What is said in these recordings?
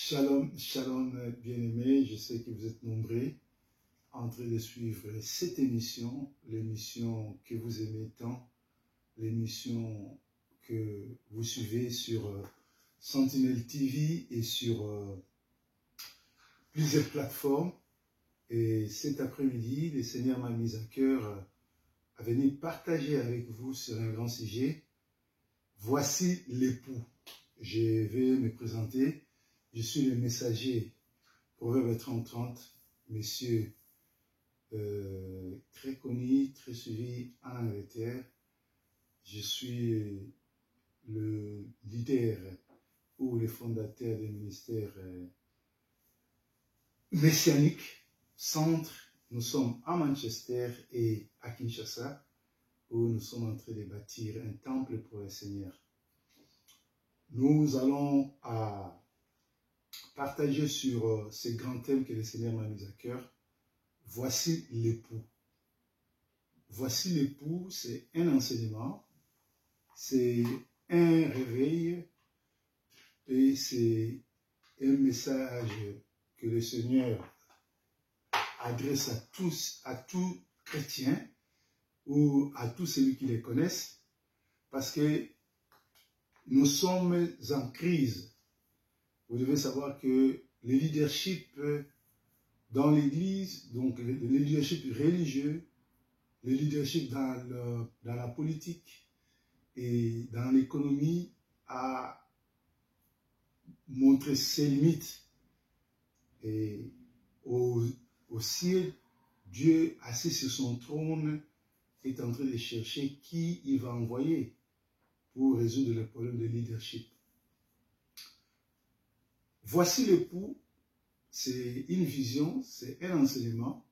Shalom, shalom bien-aimés, je sais que vous êtes nombreux en train de suivre cette émission, l'émission que vous aimez tant, l'émission que vous suivez sur Sentinelle TV et sur plusieurs plateformes. Et cet après-midi, le Seigneur m'a mis à cœur à venir partager avec vous sur un grand sujet. Voici l'époux. Je vais me présenter. Je suis le messager, Proverbe 30-30, monsieur très connu, très suivi en Angleterre. Je suis le leader ou le fondateur du ministère messianique Centre. Nous sommes à Manchester et à Kinshasa, où nous sommes en train de bâtir un temple pour le Seigneur. Nous allons partager sur ce grand thème que le Seigneur m'a mis à cœur. Voici l'époux. Voici l'époux, c'est un enseignement, c'est un réveil et c'est un message que le Seigneur adresse à tous, à tout chrétien ou à tous ceux qui les connaissent, parce que nous sommes en crise. Vous devez savoir que le leadership dans l'Église, donc le leadership religieux, le leadership dans la politique et dans l'économie a montré ses limites. Et au ciel, Dieu, assis sur son trône, est en train de chercher qui il va envoyer pour résoudre le problème de leadership. Voici l'époux, c'est une vision, c'est un enseignement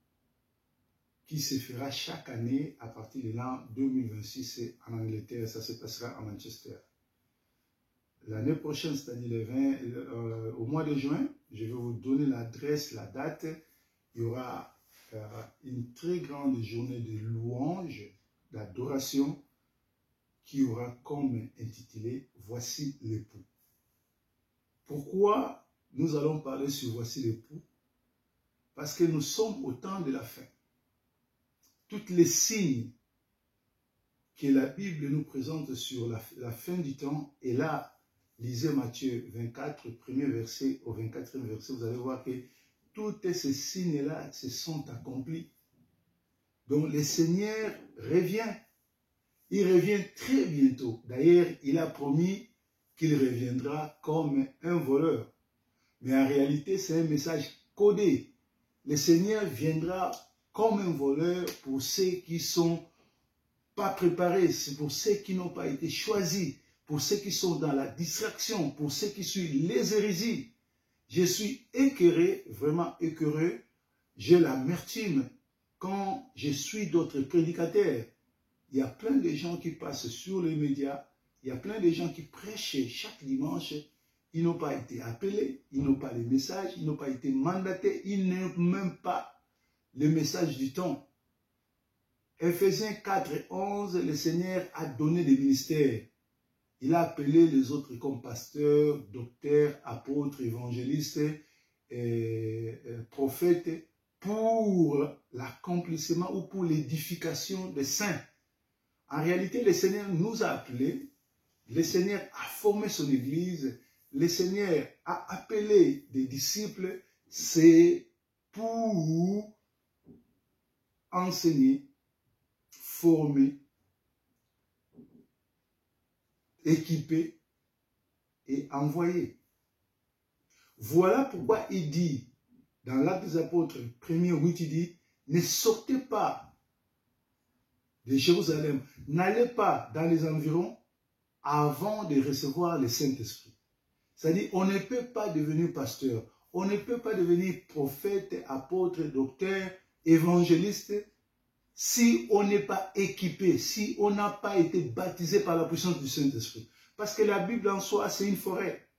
qui se fera chaque année à partir de l'an 2026 en Angleterre, ça se passera à Manchester. L'année prochaine, c'est-à-dire au mois de juin, je vais vous donner l'adresse, la date. Il y aura une très grande journée de louange, d'adoration, qui aura comme intitulé « Voici l'époux ». Pourquoi nous allons parler sur « Voici l'époux » ? Parce que nous sommes au temps de la fin. Tous les signes que la Bible nous présente sur la fin du temps, et là, lisez Matthieu 24, premier verset au 24e verset, vous allez voir que tous ces signes-là se sont accomplis. Donc le Seigneur revient. Il revient très bientôt. D'ailleurs, il a promis qu'il reviendra comme un voleur. Mais en réalité, c'est un message codé. Le Seigneur viendra comme un voleur pour ceux qui ne sont pas préparés, c'est pour ceux qui n'ont pas été choisis, pour ceux qui sont dans la distraction, pour ceux qui suivent les hérésies. Je suis écœuré, vraiment écœuré. J'ai l'amertume quand je suis d'autres prédicateurs. Il y a plein de gens qui passent sur les médias, il y a plein de gens qui prêchent chaque dimanche. Ils n'ont pas été appelés, ils n'ont pas les messages, ils n'ont pas été mandatés, ils n'ont même pas le message du temps. Ephésiens 4 et 11, le Seigneur a donné des ministères. Il a appelé les autres comme pasteurs, docteurs, apôtres, évangélistes, prophètes, pour l'accomplissement ou pour l'édification des saints. En réalité, le Seigneur nous a appelés, le Seigneur a formé son Église, le Seigneur a appelé des disciples, c'est pour enseigner, former, équiper et envoyer. Voilà pourquoi il dit, dans l'Acte des Apôtres, 1er 8, il dit, ne sortez pas de Jérusalem, n'allez pas dans les environs avant de recevoir le Saint-Esprit. C'est-à-dire, on ne peut pas devenir pasteur, on ne peut pas devenir prophète, apôtre, docteur, évangéliste, si on n'est pas équipé, si on n'a pas été baptisé par la puissance du Saint-Esprit. Parce que la Bible en soi, c'est une forêt.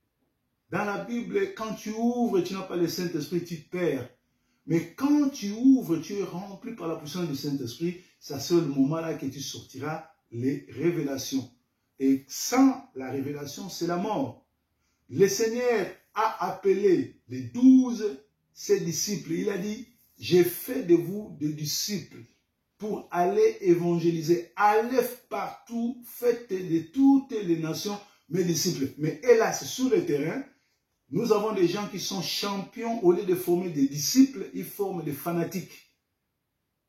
Dans la Bible, quand tu ouvres, tu n'as pas le Saint-Esprit, tu te perds. Mais quand tu ouvres, tu es rempli par la puissance du Saint-Esprit, c'est à ce moment-là que tu sortiras les révélations. Et sans la révélation, c'est la mort. le Seigneur a appelé les 12, ses disciples. Il a dit, j'ai fait de vous des disciples pour aller évangéliser. Allez partout, faites de toutes les nations mes disciples. Mais hélas, sur le terrain, nous avons des gens qui sont champions. Au lieu de former des disciples, ils forment des fanatiques.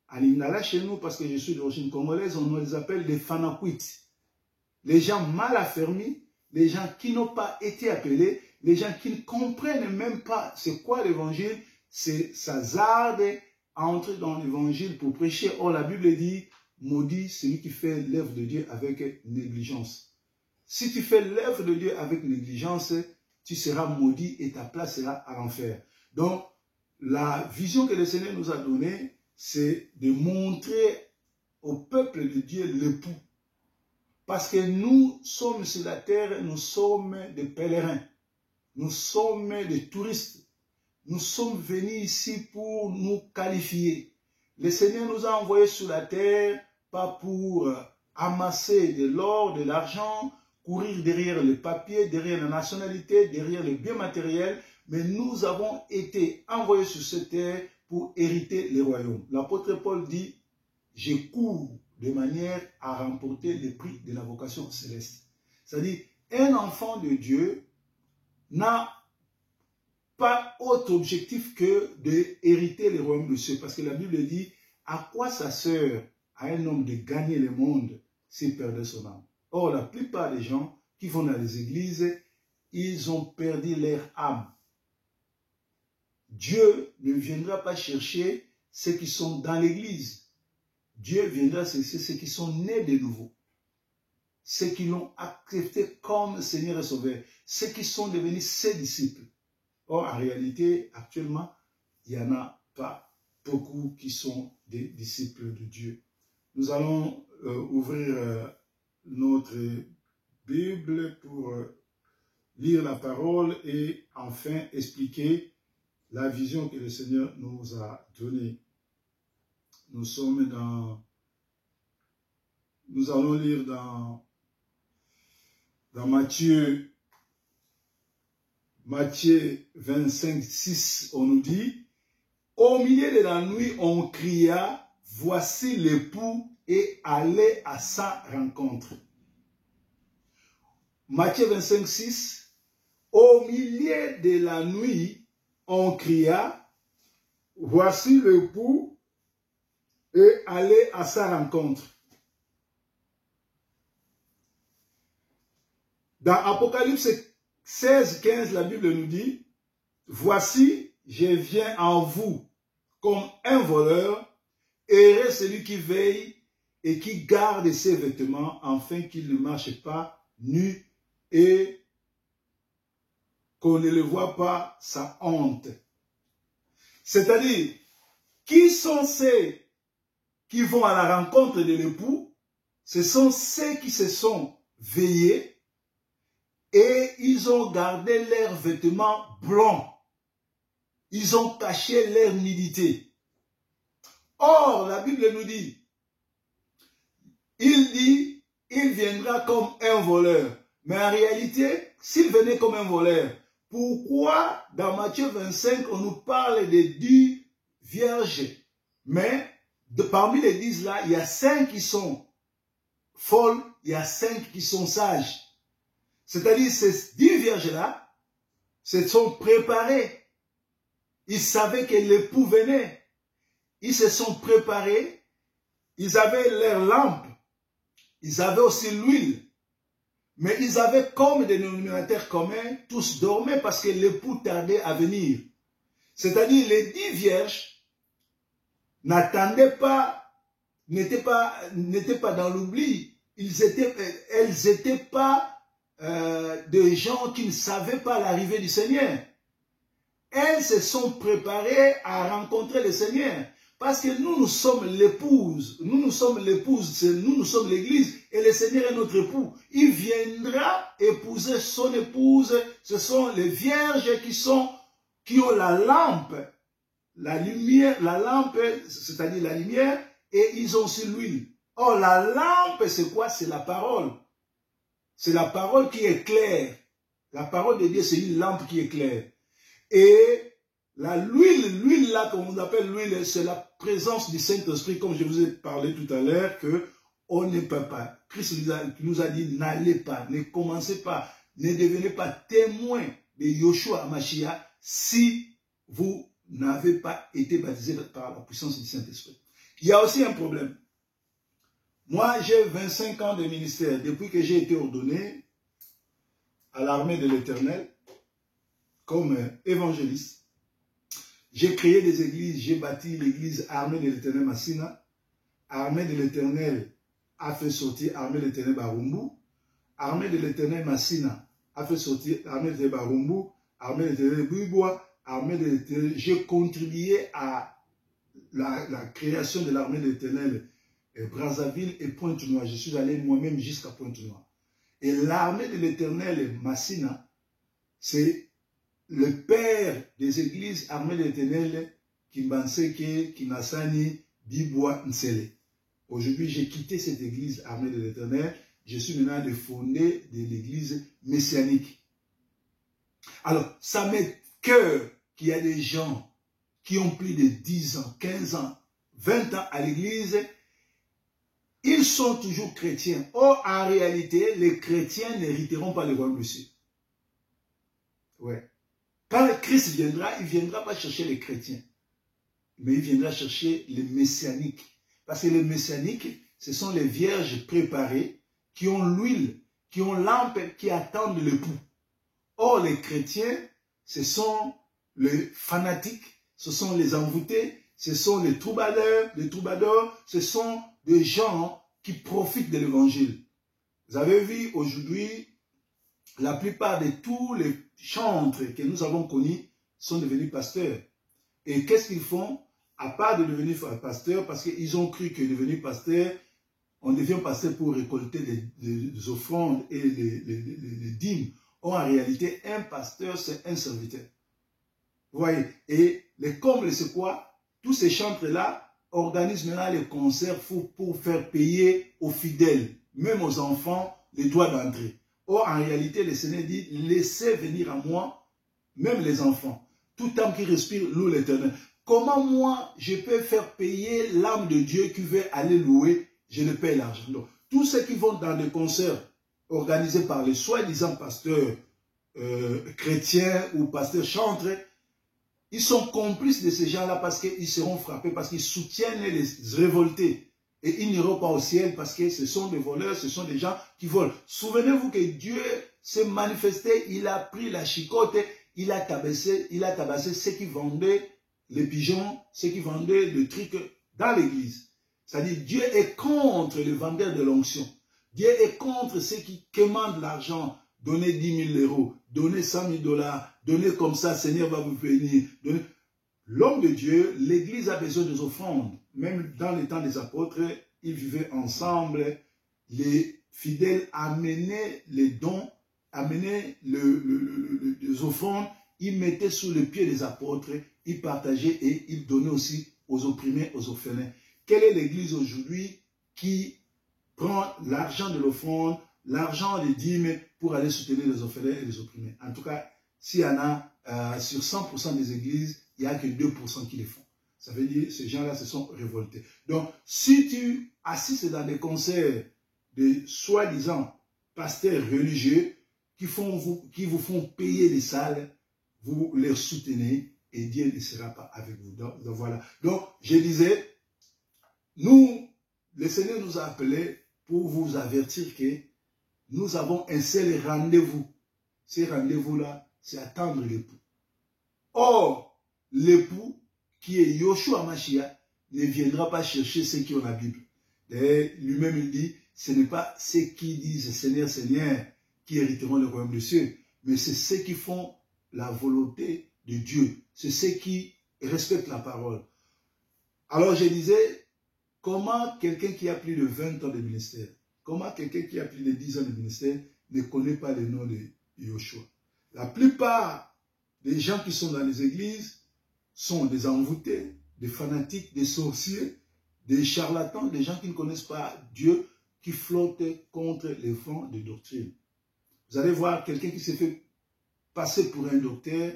À Lingala, chez nous, parce que je suis d'origine congolaise, on les appelle des fanakuites. Les gens mal affermis, les gens qui n'ont pas été appelés, les gens qui ne comprennent même pas c'est quoi l'évangile, c'est s'hasarde à entrer dans l'évangile pour prêcher. Or, la Bible dit, maudit celui qui fait l'œuvre de Dieu avec négligence. Si tu fais l'œuvre de Dieu avec négligence, tu seras maudit et ta place sera à l'enfer. Donc, la vision que le Seigneur nous a donnée, c'est de montrer au peuple de Dieu l'époux. Parce que nous sommes sur la terre, nous sommes des pèlerins. Nous sommes des touristes. Nous sommes venus ici pour nous qualifier. Le Seigneur nous a envoyés sur la terre, pas pour amasser de l'or, de l'argent, courir derrière les papiers, derrière la nationalité, derrière les biens matériels, mais nous avons été envoyés sur cette terre pour hériter les royaumes. L'apôtre Paul dit, je cours de manière à remporter le prix de la vocation céleste. C'est-à-dire, un enfant de Dieu n'a pas autre objectif que d'hériter les royaumes de cieux. Parce que la Bible dit, à quoi ça sert à un homme de gagner le monde s'il perdait son âme? Or, la plupart des gens qui vont dans les églises, ils ont perdu leur âme. Dieu ne viendra pas chercher ceux qui sont dans l'église. Dieu viendra chercher ceux qui sont nés de nouveau. Ceux qui l'ont accepté comme Seigneur et Sauveur. Ceux qui sont devenus ses disciples. Or, en réalité, actuellement, il n'y en a pas beaucoup qui sont des disciples de Dieu. Nous allons ouvrir notre Bible pour lire la parole et enfin expliquer la vision que le Seigneur nous a donnée. Nous allons lire dans Matthieu 25, 6, on nous dit, au milieu de la nuit, on cria, voici l'époux, et allez à sa rencontre. Matthieu 25, 6, au milieu de la nuit, on cria, voici l'époux, et allez à sa rencontre. Dans Apocalypse 16, 15, la Bible nous dit, voici, je viens en vous comme un voleur, heureux celui qui veille et qui garde ses vêtements, afin qu'il ne marche pas nu et qu'on ne le voit pas sa honte. C'est-à-dire, qui sont ceux qui vont à la rencontre de l'époux? Ce sont ceux qui se sont veillés et ils ont gardé leurs vêtements blancs. Ils ont caché leur nudité. Or, la Bible nous dit, il viendra comme un voleur. Mais en réalité, s'il venait comme un voleur, pourquoi dans Matthieu 25, on nous parle de 10 vierges? Mais parmi les 10 là, il y a 5 qui sont folles, il y a 5 qui sont sages. C'est-à-dire, ces 10 vierges-là se sont préparées. Ils savaient que l'époux venait. Ils se sont préparés. Ils avaient leurs lampes. Ils avaient aussi l'huile. Mais ils avaient comme dénominateur commun, tous dormaient parce que l'époux tardait à venir. C'est-à-dire, les 10 vierges n'attendaient pas, n'étaient pas dans l'oubli. Elles n'étaient pas des gens qui ne savaient pas l'arrivée du Seigneur. Elles se sont préparées à rencontrer le Seigneur. Parce que nous sommes l'épouse. Nous sommes l'épouse. Nous sommes l'église. Et le Seigneur est notre époux. Il viendra épouser son épouse. Ce sont les vierges qui ont la lampe. La lumière, la lampe, c'est-à-dire la lumière. Et ils ont aussi l'huile. Or, la lampe, c'est quoi? C'est la parole. C'est la parole qui est claire. La parole de Dieu, c'est une lampe qui éclaire. Et l'huile là, comme on appelle l'huile, c'est la présence du Saint-Esprit, comme je vous ai parlé tout à l'heure, que on ne peut pas. Christ nous a dit, n'allez pas, ne commencez pas, ne devenez pas témoin de Yoshua Mashiach si vous n'avez pas été baptisé par la puissance du Saint-Esprit. Il y a aussi un problème. Moi, j'ai 25 ans de ministère. Depuis que j'ai été ordonné à l'armée de l'Éternel, comme évangéliste, j'ai créé des églises, j'ai bâti l'église Armée de l'Éternel Massina, Armée de l'Éternel a fait sortir Armée de l'Éternel Barumbu, Armée de l'Éternel Massina a fait sortir Armée de l'Éternel Barumbu, Armée de l'Éternel Buibois, Armée de l'Éternel. J'ai contribué à la création de l'Armée de l'Éternel Brazzaville et Pointe-Noire. Je suis allé moi-même jusqu'à Pointe-Noire. Et l'Armée de l'Éternel Massina, c'est le père des églises Armée de l'Éternel Kimbanseke, Kinasani, Bibois, Nsele. Aujourd'hui, j'ai quitté cette église Armée de l'Éternel. Je suis maintenant le fondé de l'église messianique. Alors, ça m'est cœur qu'il y a des gens qui ont plus de 10 ans, 15 ans, 20 ans à l'église. Ils sont toujours chrétiens. Or, en réalité, les chrétiens n'hériteront pas le royaume des cieux. Ouais. Quand Christ viendra, il ne viendra pas chercher les chrétiens, mais il viendra chercher les messianiques. Parce que les messianiques, ce sont les vierges préparées qui ont l'huile, qui ont l'ampe, qui attendent l'époux. Or, les chrétiens, ce sont les fanatiques, ce sont les envoûtés, ce sont les troubadours, ce sont des gens qui profitent de l'évangile. Vous avez vu aujourd'hui, la plupart de tous les chantres que nous avons connus sont devenus pasteurs. Et qu'est-ce qu'ils font? À part de devenir pasteurs, parce qu'ils ont cru que devenir pasteur, on devient pasteur pour récolter des offrandes et les dîmes. Or, en réalité, un pasteur, c'est un serviteur. Vous voyez? Et les combles, c'est quoi? Tous ces chantres-là organisent maintenant les concerts pour faire payer aux fidèles, même aux enfants, les droits d'entrée. Or, en réalité, le Seigneur dit, laissez venir à moi, même les enfants. Tout âme qui respire loue l'Éternel. Comment moi, je peux faire payer l'âme de Dieu qui veut aller louer? Je ne paye l'argent. Donc, tous ceux qui vont dans des concerts organisés par les soi-disant pasteurs chrétiens ou pasteurs chantres, ils sont complices de ces gens-là parce qu'ils seront frappés, parce qu'ils soutiennent les révoltés. Et ils n'iront pas au ciel parce que ce sont des voleurs, ce sont des gens qui volent. Souvenez-vous que Dieu s'est manifesté, il a pris la chicote, il a tabassé ceux qui vendaient les pigeons, ceux qui vendaient le truc dans l'église. C'est-à-dire, Dieu est contre les vendeurs de l'onction. Dieu est contre ceux qui commandent l'argent. Donnez 10 000 euros, donnez 100 000 $, donnez comme ça, Seigneur va vous bénir. L'homme de Dieu, l'église a besoin des offrandes. Même dans les temps des apôtres, ils vivaient ensemble. Les fidèles amenaient les dons, amenaient les offrandes, ils mettaient sous les pieds des apôtres, ils partageaient et ils donnaient aussi aux opprimés, aux orphelins. Quelle est l'église aujourd'hui qui prend l'argent de l'offrande, l'argent des dîmes pour aller soutenir les orphelins et les opprimés? En tout cas, s'il y en a sur 100% des églises, il n'y a que 2% qui les font. Ça veut dire que ces gens-là se sont révoltés. Donc, si tu assistes dans des concerts de soi-disant pasteurs religieux qui vous font payer des salles, vous les soutenez et Dieu ne sera pas avec vous. Donc voilà. Donc, je disais, nous, le Seigneur nous a appelés pour vous avertir que nous avons un seul rendez-vous. Ce rendez-vous-là, c'est attendre l'époux. Or, l'époux, qui est Yoshua Mashiach, ne viendra pas chercher ceux qui ont la Bible. Lui-même, il dit, ce n'est pas ceux qui disent Seigneur, Seigneur, qui hériteront le royaume des cieux, mais c'est ceux qui font la volonté de Dieu. C'est ceux qui respectent la parole. Alors, je disais, comment quelqu'un qui a plus de 20 ans de ministère, comment quelqu'un qui a plus de 10 ans de ministère ne connaît pas le nom de Yoshua? La plupart des gens qui sont dans les églises sont des envoûtés, des fanatiques, des sorciers, des charlatans, des gens qui ne connaissent pas Dieu, qui flottent contre les vents de doctrine. Vous allez voir quelqu'un qui s'est fait passer pour un docteur,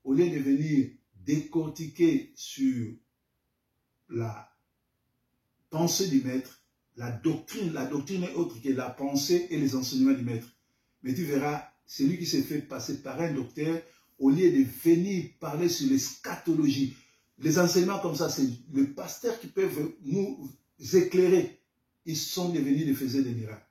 au lieu de venir décortiquer sur la pensée du maître, la doctrine est autre que la pensée et les enseignements du maître. Mais tu verras, celui qui s'est fait passer par un docteur, au lieu de venir parler sur l'eschatologie, les enseignements comme ça, c'est les pasteurs qui peuvent nous éclairer. Ils sont devenus des faiseurs de miracles.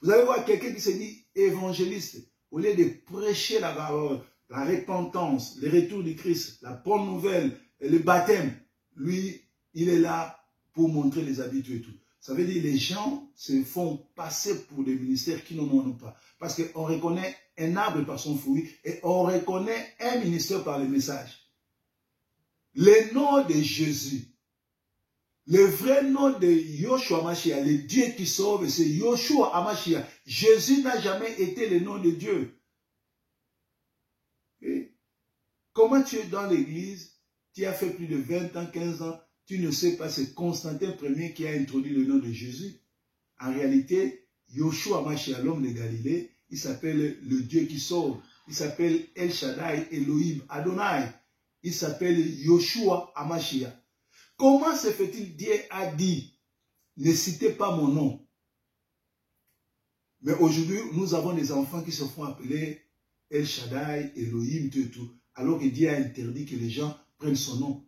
Vous allez voir quelqu'un qui se dit évangéliste, au lieu de prêcher la parole, la repentance, le retour du Christ, la bonne nouvelle, le baptême, lui, il est là pour montrer les habitudes et tout. Ça veut dire que les gens se font passer pour des ministères qui n'en ont pas. Parce qu'on reconnaît un arbre par son fruit et on reconnaît un ministère par le message. Le nom de Jésus, le vrai nom de Yoshua Mashiach, le Dieu qui sauve, c'est Yoshua Mashiach. Jésus n'a jamais été le nom de Dieu. Et comment tu es dans l'église, tu as fait plus de 20 ans, 15 ans, tu ne sais pas, c'est Constantin Ier qui a introduit le nom de Jésus. En réalité, Yoshua Mashiach, l'homme de Galilée, il s'appelle le Dieu qui sauve. Il s'appelle El Shaddai, Elohim, Adonai. Il s'appelle Yoshua Mashiach. Comment se fait-il, Dieu a dit, ne citez pas mon nom. Mais aujourd'hui, nous avons des enfants qui se font appeler El Shaddai, Elohim, tout. Alors que Dieu a interdit que les gens prennent son nom.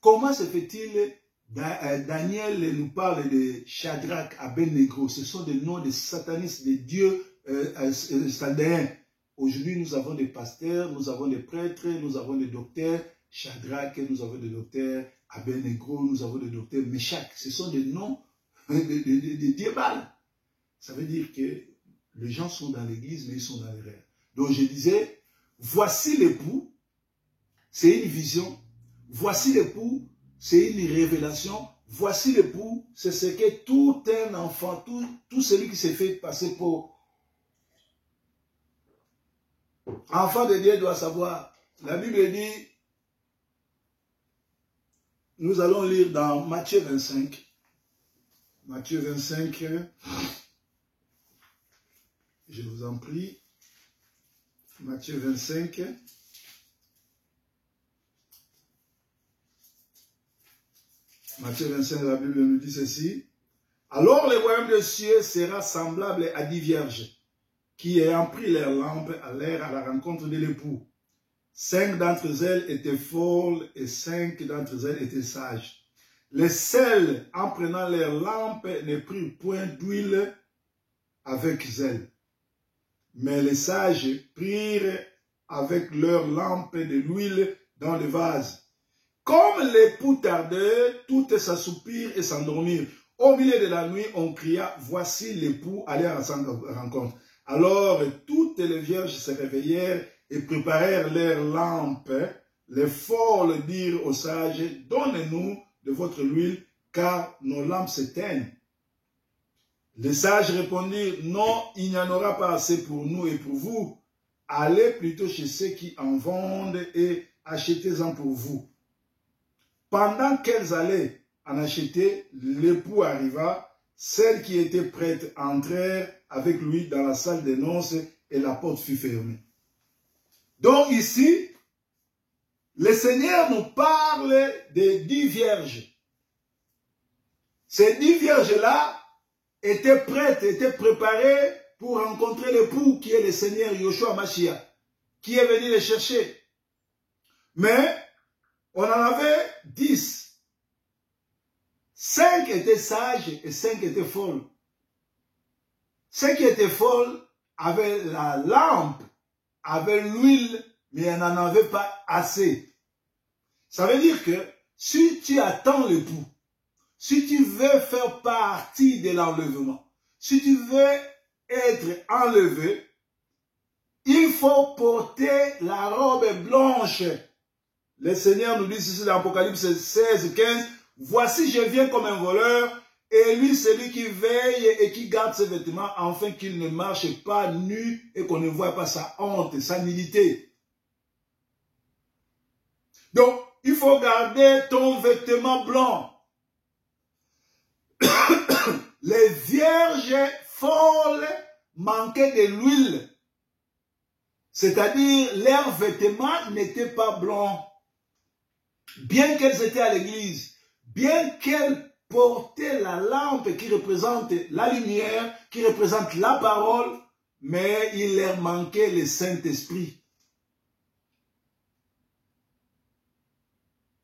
Comment se fait-il, Daniel nous parle de Shadrach, Abednego, ce sont des noms de satanistes, de dieux chaldéens. Aujourd'hui, nous avons des pasteurs, nous avons des prêtres, nous avons des docteurs, Shadrach, nous avons des docteurs, Abednego, nous avons des docteurs, Meshach. Ce sont des noms de dieux Baal. Ça veut dire que les gens sont dans l'église, mais ils sont dans les rêves. Donc je disais, voici l'époux, c'est une vision. Voici l'époux, c'est une révélation. Voici l'époux, c'est ce que tout un enfant, tout celui qui s'est fait passer pour enfant de Dieu doit savoir. La Bible dit, nous allons lire dans Matthieu 25. Matthieu 25, je vous en prie. Matthieu 25. Matthieu 25, la Bible nous dit ceci. Alors le royaume des cieux sera semblable à 10 vierges qui ayant pris leurs lampes allèrent à la rencontre de l'époux. 5 d'entre elles étaient folles et 5 d'entre elles étaient sages. Les seules, en prenant leurs lampes, ne prirent point d'huile avec elles. Mais les sages prirent avec leurs lampes de l'huile dans le vase. Comme l'époux tardait, toutes s'assoupirent et s'endormirent. Au milieu de la nuit, on cria, voici l'époux, allez à sa rencontre. Alors, toutes les vierges se réveillèrent et préparèrent leurs lampes. Les folles dirent aux sages, donnez-nous de votre huile, car nos lampes s'éteignent. Les sages répondirent, non, il n'y en aura pas assez pour nous et pour vous. Allez plutôt chez ceux qui en vendent et achetez-en pour vous. Pendant qu'elles allaient en acheter, l'époux arriva. Celles qui étaient prêtes entrèrent avec lui dans la salle des noces et la porte fut fermée. Donc ici, le Seigneur nous parle des 10 vierges. Ces 10 vierges-là étaient prêtes, étaient préparées pour rencontrer l'époux qui est le Seigneur Yoshua Mashiach, qui est venu les chercher. Mais on en avait 10. 5 étaient sages et 5 étaient folles. Ceux qui étaient folles avaient la lampe, avaient l'huile, mais elles n'en avaient pas assez. Ça veut dire que si tu attends l'époux, si tu veux faire partie de l'enlèvement, si tu veux être enlevé, il faut porter la robe blanche. Le Seigneur nous dit ici dans l'Apocalypse 16, 15, voici je viens comme un voleur, et lui celui qui veille et qui garde ses vêtements, afin qu'il ne marche pas nu et qu'on ne voit pas sa honte, sa nudité. Donc, il faut garder ton vêtement blanc. Les vierges folles manquaient de l'huile. C'est-à-dire, leurs vêtements n'étaient pas blancs. Bien qu'elles étaient à l'église, bien qu'elles portaient la lampe qui représente la lumière, qui représente la parole, mais il leur manquait le Saint-Esprit.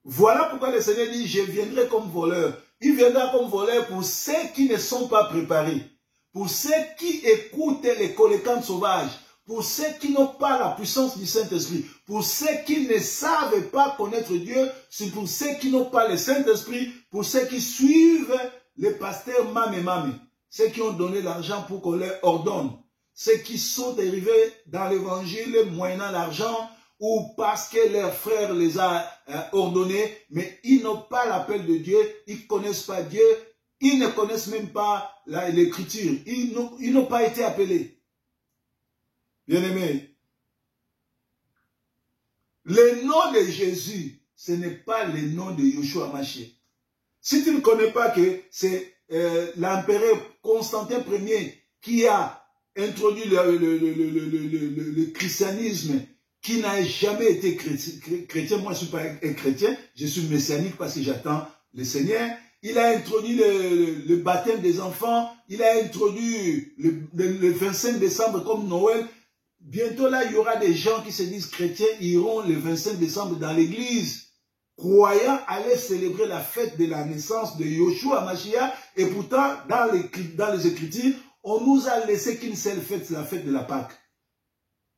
Voilà pourquoi le Seigneur dit, je viendrai comme voleur. Il viendra comme voleur pour ceux qui ne sont pas préparés, pour ceux qui écoutent les collectantes sauvages, pour ceux qui n'ont pas la puissance du Saint-Esprit, pour ceux qui ne savent pas connaître Dieu, c'est pour ceux qui n'ont pas le Saint-Esprit, pour ceux qui suivent les pasteurs mamé, ceux qui ont donné l'argent pour qu'on leur ordonne, ceux qui sont arrivés dans l'évangile moyennant l'argent, ou parce que leurs frères les a ordonnés, mais ils n'ont pas l'appel de Dieu, ils ne connaissent pas Dieu, ils ne connaissent même pas l'écriture, ils n'ont pas été appelés. Bien-aimés, le nom de Jésus, ce n'est pas le nom de Yeshua Mashiach. Si tu ne connais pas que c'est l'empereur Constantin Ier qui a introduit le christianisme, qui n'a jamais été chrétien, moi je ne suis pas un chrétien, je suis messianique parce que j'attends le Seigneur. Il a introduit le baptême des enfants, il a introduit le 25 décembre comme Noël. Bientôt là, il y aura des gens qui se disent chrétiens, ils iront le 25 décembre dans l'église, croyant aller célébrer la fête de la naissance de Yeshua Mashiach, et pourtant, dans les Écritures, on nous a laissé qu'une seule fête, c'est la fête de la Pâque.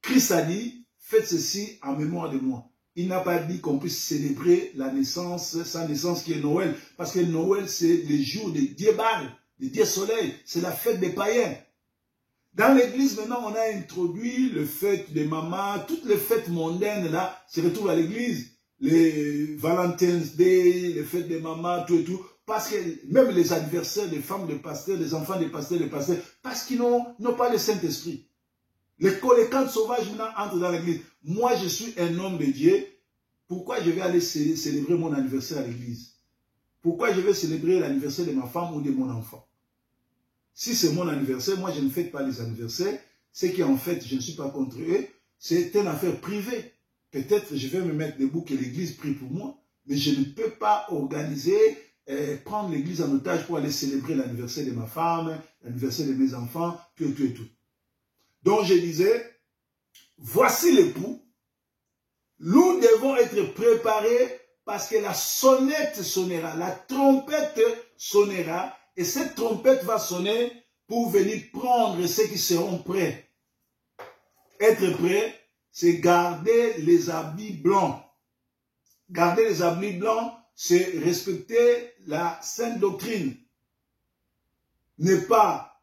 Christ a dit, faites ceci en mémoire de moi. Il n'a pas dit qu'on puisse célébrer la naissance, sa naissance qui est Noël, parce que Noël, c'est le jour de Dieu Baal, de Dieu Soleil, c'est la fête des païens. Dans l'église, maintenant, on a introduit le fête des mamans, toutes les fêtes mondaines, là, se retrouvent à l'église. Les Valentine's Day, les fêtes des mamans, tout et tout. Parce que même les anniversaires des femmes de pasteurs, des enfants des pasteurs, parce qu'ils n'ont pas le Saint-Esprit. Les collectantes sauvages, maintenant, entrent dans l'église. Moi, je suis un homme de Dieu. Pourquoi je vais aller célébrer mon anniversaire à l'église? Pourquoi je vais célébrer l'anniversaire de ma femme ou de mon enfant? Si c'est mon anniversaire, moi je ne fête pas les anniversaires. C'est qu'en fait, je ne suis pas contre eux. C'est une affaire privée. Peut-être je vais me mettre debout que l'église prie pour moi, mais je ne peux pas organiser, prendre l'église en otage pour aller célébrer l'anniversaire de ma femme, l'anniversaire de mes enfants, tout et tout et tout. Donc je disais, voici l'époux. Nous devons être préparés parce que la sonnette sonnera, la trompette sonnera. Et cette trompette va sonner pour venir prendre ceux qui seront prêts. Être prêt, c'est garder les habits blancs. Garder les habits blancs, c'est respecter la sainte doctrine. Ne pas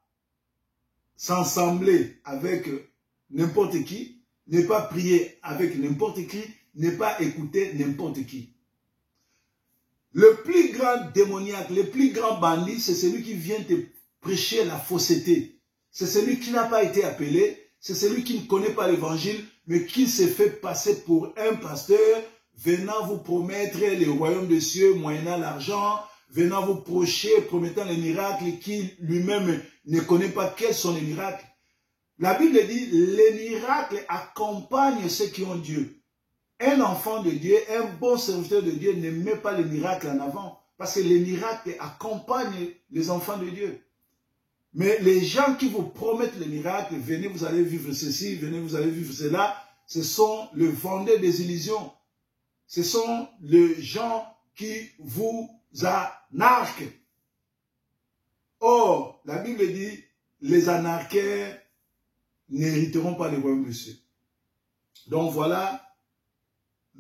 s'assembler avec n'importe qui, ne pas prier avec n'importe qui, ne pas écouter n'importe qui. Le plus grand démoniaque, le plus grand bandit, c'est celui qui vient te prêcher la fausseté. C'est celui qui n'a pas été appelé, c'est celui qui ne connaît pas l'évangile, mais qui se fait passer pour un pasteur, venant vous promettre le royaume des cieux, moyennant l'argent, venant vous prêcher, promettant les miracles, qui lui-même ne connaît pas quels sont les miracles. La Bible dit, les miracles accompagnent ceux qui ont Dieu. Un enfant de Dieu, un bon serviteur de Dieu ne met pas les miracles en avant. Parce que les miracles accompagnent les enfants de Dieu. Mais les gens qui vous promettent les miracles, venez, vous allez vivre ceci, venez, vous allez vivre cela, ce sont les vendeurs des illusions. Ce sont les gens qui vous anarquent. Or, la Bible dit, les anarchaires n'hériteront pas le royaume des cieux. Donc voilà,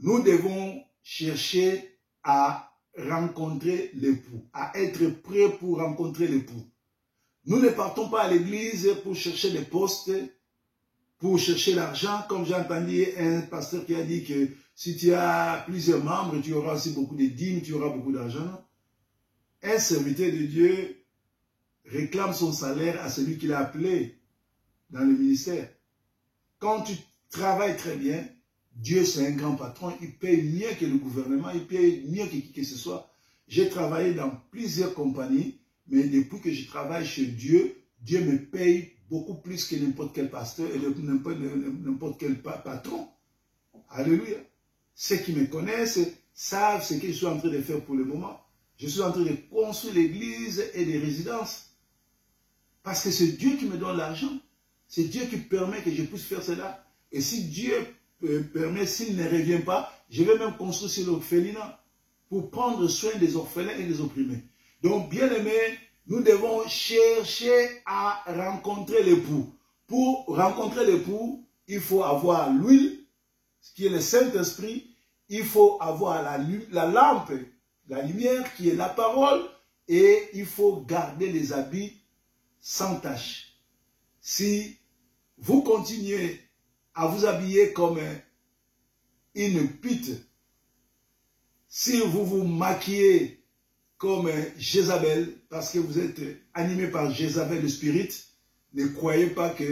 nous devons chercher à rencontrer l'époux, à être prêts pour rencontrer l'époux. Nous ne partons pas à l'église pour chercher des postes, pour chercher l'argent, comme j'ai entendu un pasteur qui a dit que si tu as plusieurs membres, tu auras aussi beaucoup de dîmes, tu auras beaucoup d'argent. Un serviteur de Dieu réclame son salaire à celui qui l'a appelé dans le ministère. Quand tu travailles très bien, Dieu c'est un grand patron, il paye mieux que le gouvernement, il paye mieux que qui que ce soit. J'ai travaillé dans plusieurs compagnies, mais depuis que je travaille chez Dieu, Dieu me paye beaucoup plus que n'importe quel pasteur et n'importe quel patron. Alléluia. Ceux qui me connaissent savent ce que je suis en train de faire pour le moment. Je suis en train de construire l'église et des résidences. Parce que c'est Dieu qui me donne l'argent. C'est Dieu qui permet que je puisse faire cela. Et si Dieu permet, s'il ne revient pas, je vais même construire sur l'orphelinat pour prendre soin des orphelins et des opprimés. Donc, bien aimés, nous devons chercher à rencontrer l'époux. Pour rencontrer l'époux, il faut avoir l'huile, qui est le Saint-Esprit. Il faut avoir la lampe, la lumière qui est la parole. Et il faut garder les habits sans tache. Si vous continuez à vous habiller comme une pute, si vous vous maquillez comme Jézabel, parce que vous êtes animé par Jézabel le spirit, ne croyez pas que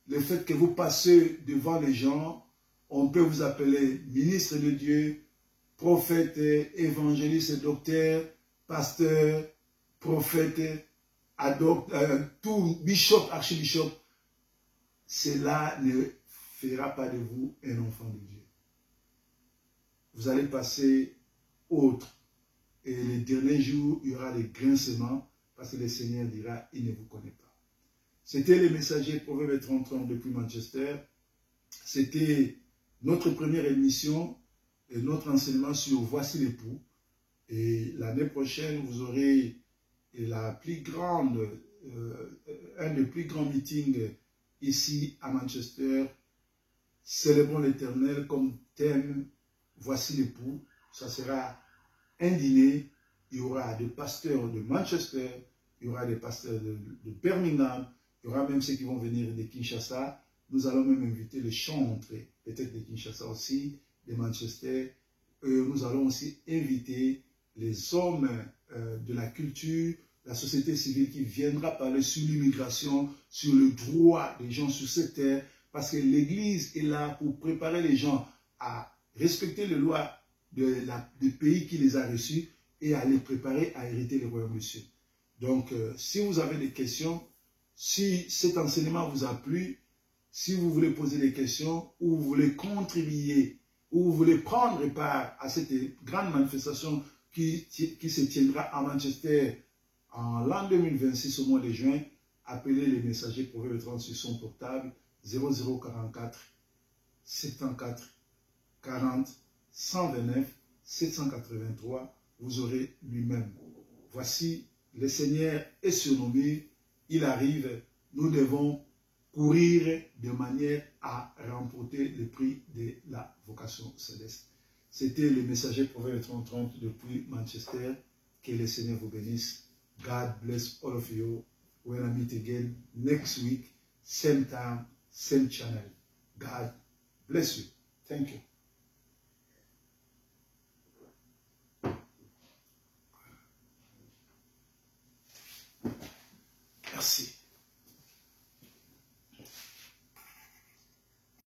le fait que vous passez devant les gens, on peut vous appeler ministre de Dieu, prophète, évangéliste, docteur, pasteur, prophète, tout bishop, archibishop. Cela ne fera pas de vous un enfant de Dieu. Vous allez passer autre. Et les derniers jours, il y aura des grincements parce que le Seigneur dira, il ne vous connaît pas. C'était les messagers Proverbe 30 depuis Manchester. C'était notre première émission et notre enseignement sur Voici l'époux. Et l'année prochaine, vous aurez la plus grande, un des plus grands meetings ici à Manchester. Célébrons l'Éternel comme thème Voici l'époux. Ça sera un dîner. Il y aura des pasteurs de Manchester, il y aura des pasteurs de Birmingham, il y aura même ceux qui vont venir de Kinshasa. Nous allons même inviter les chantres, peut-être de Kinshasa aussi, de Manchester. Nous allons aussi inviter les hommes de la culture, la société civile qui viendra parler sur l'immigration, sur le droit des gens sur cette terre, parce que l'Église est là pour préparer les gens à respecter les lois du pays qui les a reçus et à les préparer à hériter le royaume des cieux. Donc, si vous avez des questions, si cet enseignement vous a plu, si vous voulez poser des questions, ou vous voulez contribuer, ou vous voulez prendre part à cette grande manifestation qui se tiendra à Manchester en l'an 2026 au mois de juin, appelez les messagers Proverbe 30 sur son portable 0044 74 40 129 783. Vous aurez lui-même. Voici, le Seigneur est surnommé, il arrive, nous devons courir de manière à remporter le prix de la vocation céleste. C'était le messager Proverbe 30 depuis Manchester. Que le Seigneur vous bénisse. God bless all of you. When I meet again next week, same time, same channel. God bless you. Thank you. Merci.